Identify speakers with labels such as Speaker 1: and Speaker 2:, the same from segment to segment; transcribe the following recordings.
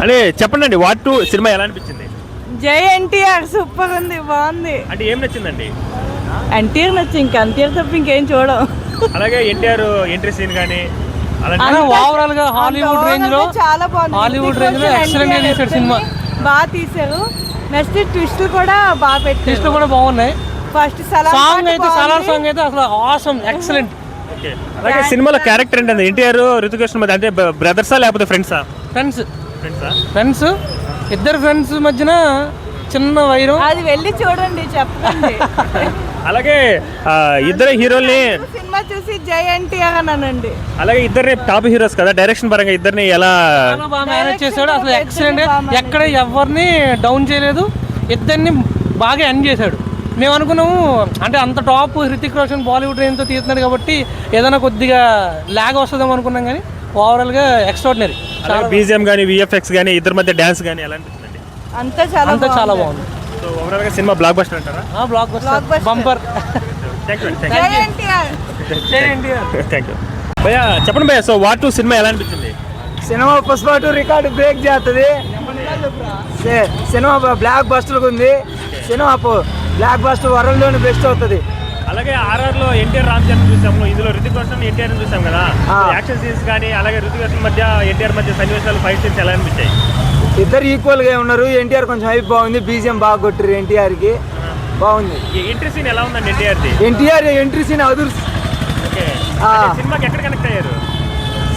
Speaker 1: అంటే చెప్పండి అండి, వార్ 2 సినిమా ఎలా అనిపించింది?
Speaker 2: జై ఎన్టీఆర్ సూపర్ ఉంది, బాగుంది.
Speaker 1: అంటే ఏం నచ్చిందండి?
Speaker 2: ఎన్టీఆర్ నచ్చి ఇంకా ఎన్టీఆర్ తప్ప ఇంకేం చూడం.
Speaker 1: అలాగే ఎన్టీఆర్ ఎంట్రీ సీన్ కానీ
Speaker 3: ఓవరాల్ గా హాలీవుడ్ రేంజ్ లో
Speaker 2: చాలా బాగుంది.
Speaker 3: హాలీవుడ్ రేంజ్ లో ఎక్సలెంట్ గా తీశాడు సినిమా.
Speaker 2: బాగా తీశారు. నెక్స్ట్ ట్విస్ట్ కూడా బాగా పెట్టారు.
Speaker 3: ట్విస్ట్ కూడా బాగున్నాయి.
Speaker 2: ఫస్ట్
Speaker 3: సాంగ్ అయితే సలార్ సాంగ్ అయితే అసలు ఆసమ్ ఎక్సలెంట్.
Speaker 1: అలాగే సినిమాలో క్యారెక్టర్ ఏంటంటే ఎన్టీఆర్ ఋతిక్ రోషన్ మధ్య అంటే బ్రదర్సా లేకపోతే ఫ్రెండ్సా?
Speaker 3: ఫ్రెండ్స్ ఇద్దరు ఫ్రెండ్స్ మధ్యన చిన్న వైరం.
Speaker 2: అది వెళ్ళి చూడండి, చెప్పండి.
Speaker 1: అలాగే ఇద్దరు హీరోల్ని
Speaker 2: సినిమా చూసి జై ఎన్టీఆర్ అనండి.
Speaker 1: అలాగే ఇద్దరిని టాప్ హీరోస్ కదా, డైరెక్షన్ పరంగా ఇద్దరిని ఎలా
Speaker 3: బాగా మేనేజ్ చేశాడు అసలు ఎక్సలెంట్. ఎక్కడ ఎవరిని డౌన్ చేయలేదు, ఇద్దరిని బాగా ఎండ్ చేశాడు. మేము అనుకున్నాము అంటే అంత టాప్ హృతిక్ రోషన్ బాలీవుడ్ రేంజ్తో తీస్తున్నాడు కాబట్టి ఏదైనా కొద్దిగా ల్యాగ్ వస్తుందేమో అనుకున్నాం, కానీ ఓవరాల్గా ఎక్స్ట్రాడినరీ.
Speaker 1: బీజిఎం కానీ విఎఫ్ఎక్స్ కానీ ఇద్దరి మధ్య డాన్స్ కానీ ఎలా అనిపిస్తుందండి?
Speaker 2: అంతా చాలా బాగుంది.
Speaker 1: సో ఓవరాల్గా సినిమా బ్లాక్ బస్టర్ అంటారా?
Speaker 3: Block buster bumper.
Speaker 2: జై ఎన్టీఆర్.
Speaker 1: థ్యాంక్ యూ భయ్యా. చెప్పండి భయ్యా, సో వార్ 2 సినిమా ఎలా అనిపించింది?
Speaker 4: సినిమా పుష్ప 2 రికార్డు బ్రేక్ చేస్తుంది. సినిమా బ్లాక్ బస్టర్ ఉంది. సినిమా బ్లాక్ బస్టర్ వరల్డ్లోనే బెస్ట్ అవుతుంది.
Speaker 1: అలాగే ఆర్ఆర్ లో ఎన్టీఆర్ రామ్ చరణ్ చూసాము, ఇందులో ఋతిక్ రోషన్ ఎన్టీఆర్ చూసాం కదా. యాక్షన్ సీన్స్ కానీ అలాగే ఋతిక్ రోషన్ మధ్య ఎన్టీఆర్ మధ్య సన్నివేశాలు ఫైట్ సీన్స్ ఎలా అనిపించాయి?
Speaker 4: ఇద్దరు ఈక్వల్ గా ఉన్నారు. ఎన్టీఆర్ కొంచెం హైప్ బాగుంది, బీజిఎం బాగా కొట్టారు ఎన్టీఆర్ కి, బాగుంది.
Speaker 1: ఎంట్రీ సీన్ ఎలా ఉందండి ఎన్టీఆర్?
Speaker 4: ఎన్టీఆర్ ఎంట్రీ సీన్ అదురు.
Speaker 1: సినిమాకి ఎక్కడ కనెక్ట్ అయ్యారు?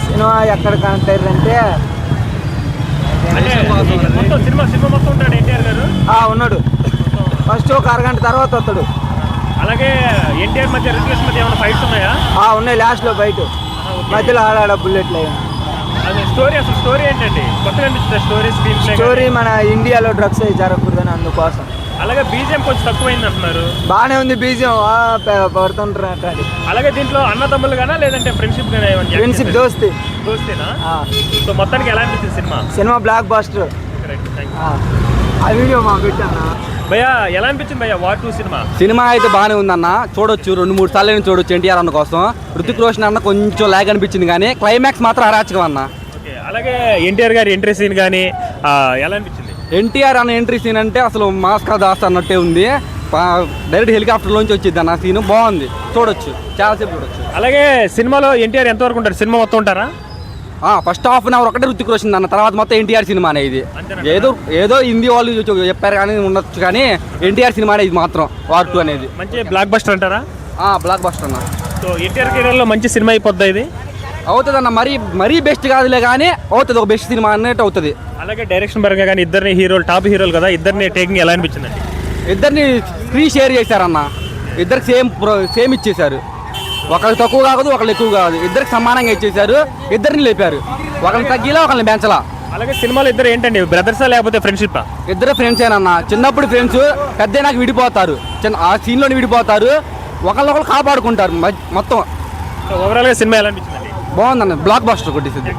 Speaker 4: సినిమా ఎక్కడ కనెక్ట్ అయ్యారు అంటే
Speaker 1: మొత్తం సినిమా మొత్తం ఉంటాడు ఎన్టీఆర్ గారు.
Speaker 4: ఉన్నాడు. ఫస్ట్ ఒక అరగంట తర్వాత వస్తాడు.
Speaker 1: అలాగే ఎన్టీఆర్ మధ్య ఋతిక్ రోషన్ మధ్య ఏమైనా ఫైట్స్ ఉన్నాయా?
Speaker 4: ఉన్నాయి లాస్ట్ లో బయట మధ్యలో ఆడాడ బుల్లెట్లు.
Speaker 1: అదే స్టోరీ ఏంటండి? కొత్తగా అనిపిస్తుంది
Speaker 4: స్టోరీ మన ఇండియాలో డ్రగ్స్ అవి జరగకూడదని అందుకోసం.
Speaker 1: అలాగే బీజిఎం కొంచెం తక్కువైంది అంటున్నారు.
Speaker 4: బాగానే ఉంది బీజిఎం, పడుతుంటారు.
Speaker 1: అలాగే దీంట్లో అన్నదమ్ములు గానా లేదంటే ఫ్రెండ్షిప్ గానా?
Speaker 4: ఫ్రెండ్షిప్
Speaker 1: దోస్తేనా? సో మొత్తానికి ఎలా అనిపించింది
Speaker 4: సినిమా బ్లాక్ బస్టర్. ఆ వీడియో మా పెట్టాను
Speaker 1: భయ్యా. ఎలా అనిపించింది భయ్యా వార్ 2
Speaker 5: సినిమా అయితే బాగానే ఉందన్న, చూడొచ్చు. 2-3 సార్లు చూడొచ్చు ఎన్టీఆర్ అన్న కోసం. ఋతిక్ రోషన్ అన్న కొంచెం లాగ్ అనిపించింది, కానీ క్లైమాక్స్ మాత్రం అరాచకం అన్న.
Speaker 1: అలాగే ఎన్టీఆర్ గారి ఎంట్రీ సీన్ కానీ ఎలా అనిపించింది?
Speaker 5: ఎన్టీఆర్ అన్న ఎంట్రీ సీన్ అంటే అసలు మాస్కా దాస్ అన్నట్టే ఉంది. డైరెక్ట్ హెలికాప్టర్లోంచి వచ్చింది అన్న సీన్, బాగుంది, చూడొచ్చు, చాలాసేపు చూడొచ్చు.
Speaker 1: అలాగే సినిమాలో ఎన్టీఆర్ ఎంతవరకు ఉంటారు? సినిమా మొత్తం ఉంటారా?
Speaker 5: ఫస్ట్ హాఫ్ అన్ అవర్ ఒకటే ఋతిక్ రోషన్ అన్న, తర్వాత మొత్తం ఎన్టీఆర్ సినిమానే. ఇది ఏదో హిందీ వాళ్ళు చెప్పారు కానీ ఉండొచ్చు, కానీ ఎన్టీఆర్ సినిమానే ఇది మాత్రం. వార్ 2 అనేది
Speaker 1: మంచి బ్లాక్ బస్టర్ అంటారా?
Speaker 5: బ్లాక్ బస్టర్ అన్న.
Speaker 1: సో ఎన్టీఆర్ కెరీర్లో మంచి సినిమా అయిపోద్దా ఇది?
Speaker 5: అవుతుంది అన్న, మరీ బెస్ట్ కాదులే కానీ అవుతుంది, ఒక బెస్ట్ సినిమా అన్నట్టు అవుతుంది.
Speaker 1: అలాగే డైరెక్షన్ పరంగా కానీ ఇద్దరిని హీరోలు టాప్ హీరోలు కదా, ఇద్దరిని టేకింగ్ ఎలా అనిపించిందండి?
Speaker 5: ఇద్దరిని స్క్రీన్ షేర్ చేశారన్న, ఇద్దరికి సేమ్ ఇచ్చేశారు. ఒకరికి తక్కువ కాదు, ఒకళ్ళు ఎక్కువ కాదు, ఇద్దరికి సమానంగా ఇచ్చేశారు. ఇద్దరిని లేపారు, ఒకరిని తగ్గిలా ఒకరిని పెంచలా.
Speaker 1: అలాగే సినిమాలో ఇద్దరు ఏంటండి, బ్రదర్సా లేకపోతే ఫ్రెండ్షిప్?
Speaker 5: ఇద్దరు ఫ్రెండ్సేనన్న, చిన్నప్పుడు ఫ్రెండ్స్, పెద్ద నాకు విడిపోతారు, ఆ సీన్లోని విడిపోతారు, ఒకళ్ళొకళ్ళు కాపాడుకుంటారు మొత్తం.
Speaker 1: ఓవరాల్గా సినిమా ఎలా అనిపించిందండి?
Speaker 5: బాగుందన్న, బ్లాక్ బస్టర్ కొట్టేసింది.